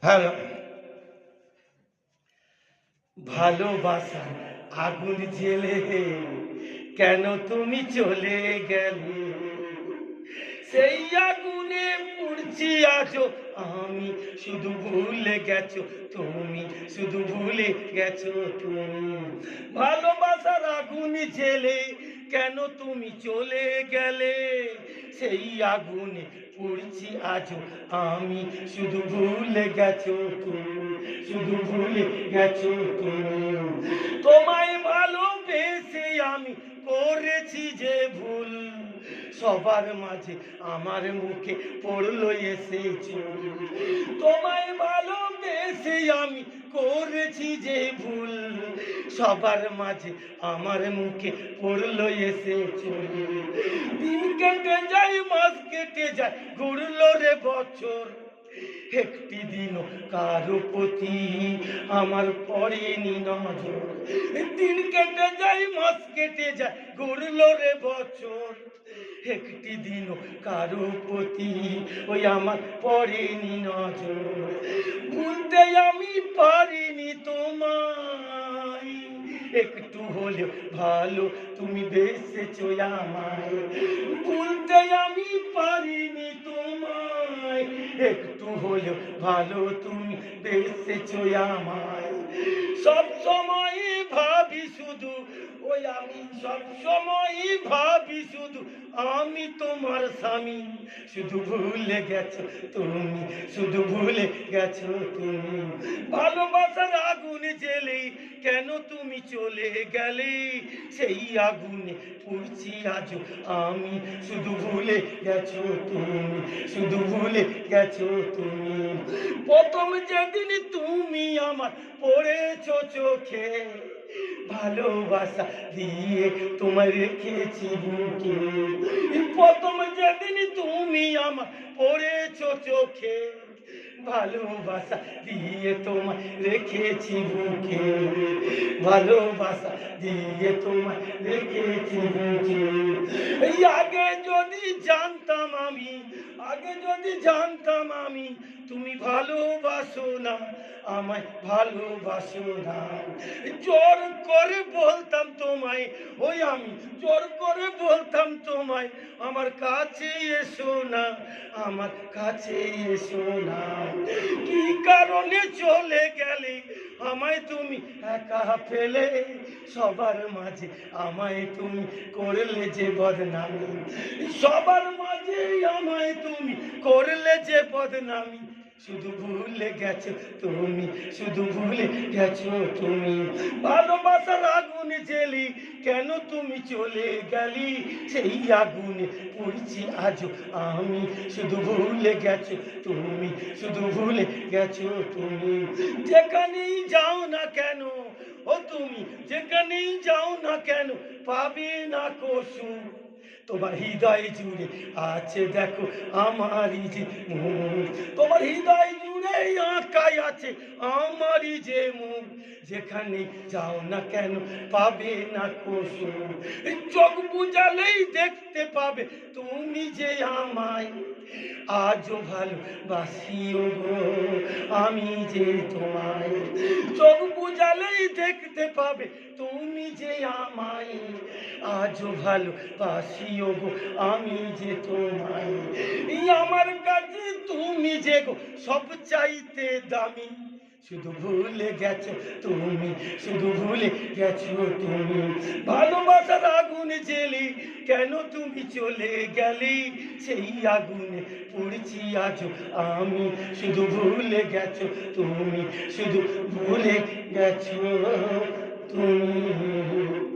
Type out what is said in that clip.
Hello. ভালোবাসা আগুন জেলে কেন তুমি চলে গেলে? সেই আগুনে পুড়ছি আজও আমি, শুধু ভুলে গেছো তুমি, শুধু ভুলে গেছো তুমি। ভালোবাসার আগুন জেলে কেন তুমি চলে গেলে? সেই আগুনে পুড়ছি আজও আমি, শুধু ভুলে গেছো তুমি, শুধু ভুলে গেছো তুমি। তোমায় ভালোবেসে আমি করেছি যে ভুল, সবার মাঝে আমার মুখে পড়লো এসে চুল। তোমায় ভালোবেসে আমি করেছি যে ভুল, সবার মাঝে আমার মুখে পড়লো এসে চুল। দিন কেটে যায়, মাস কেটে যায়, ঘুরলো রে বছর, একটি দিনও কারো প্রতি আমার পড়েনি নজর। দিন কেটে যায়, মাস কেটে যায়, ঘুরলো রে বছর, একটি দিনও কারো প্রতি ওই আমার পড়েনি নজর। ভুলতে আমি পারিনি তোমায়, একটু হলেও ভালো তুমি বেসেছো আমায়। ভুলতে আমি পারিনি তোমায়, একটু হলেও ভালো তুমি বেসেছো আমায়। সব সময় ভাবি শুধু ওই আমি, সব সময় ভাবি শুধু আমি তোমার স্বামী, শুধু ভুলে গেছো তুমি, শুধু ভুলে গেছো তুমি। ভালোবাসার আগুন জেলে কেন তুমি চলে গেলে? সেই আগুনে পুড়ছি আজও আমি, শুধু ভুলে গেছো তুমি, শুধু ভুলে গেছো তুমি। প্রথম যেদিন তুমি আমার পড়েছো চোখে, ভালোবাসা দিয়ে তোমায় রেখেছি বুকে। প্রথম যেদিন তুমি আমার পড়েছো চোখে, ভালোবাসা দিয়ে তোমায় রেখেছি বুকে, ভালোবাসা দিয়ে তোমায় রেখেছি বুকে। এই আগে যদি জানতাম আমি, আগে যদি জানতাম আমি তুমি ভালোবাসো না, আমায় ভালোবাসো না, জোর করে বলতাম তোমায়, ওই আমি জোর করে বলতাম তোমায় আমার কাছে এসো না, আমার কাছে এসো না। কি কারণে চলে গেলে আমায় তুমি একা ফেলে? সবার মাঝে আমায় তুমি করলে যে বদনামি, সবার মাঝে আমায় তুমি করলে যে বদনামি, শুধু ভুলে গেছো তুমি, শুধু ভুলে গেছো তুমি। ভালোবাসার আগুন জেলি কেন তুমি চলে গেলি? সেই আগুনে পুড়ছি আজও আমি, শুধু ভুলে গেছো তুমি, শুধু ভুলে গেছো তুমি। যেখানেই যাও না কেন ও তুমি, যেখানেই যাও না কেন পাবে না কসু, তোমার হৃদয় জুড়ে আছে দেখো আমারই যে মুখ, তোমার হৃদয় জুড়ে আঁকাই আছে আমারই যে মুখ। যেখানে যাও না কেন পাবে না কুসুম, চোখ বুঝালেই দেখতে পাবে তুমি যে আমায়। আজও ভালোবাসিও গো আমি যে তোমায়, চোখ বুঝালেই দেখতে পাবে তুমি যে আমায়। আজও ভালোবাসিও গো আমি যে তোমায়, এই আমার কাছে তুমি যে গো সব চাইতে দামি, শুধু ভুলে গেছো তুমি, শুধু ভুলে গেছো তুমি। ভালোবাসার আগুন জেলে কেন তুমি চলে গেলে? সেই আগুনে পুড়ছি আজও আমি, শুধু ভুলে গেছো তুমি, শুধু ভুলে গেছো তুমি।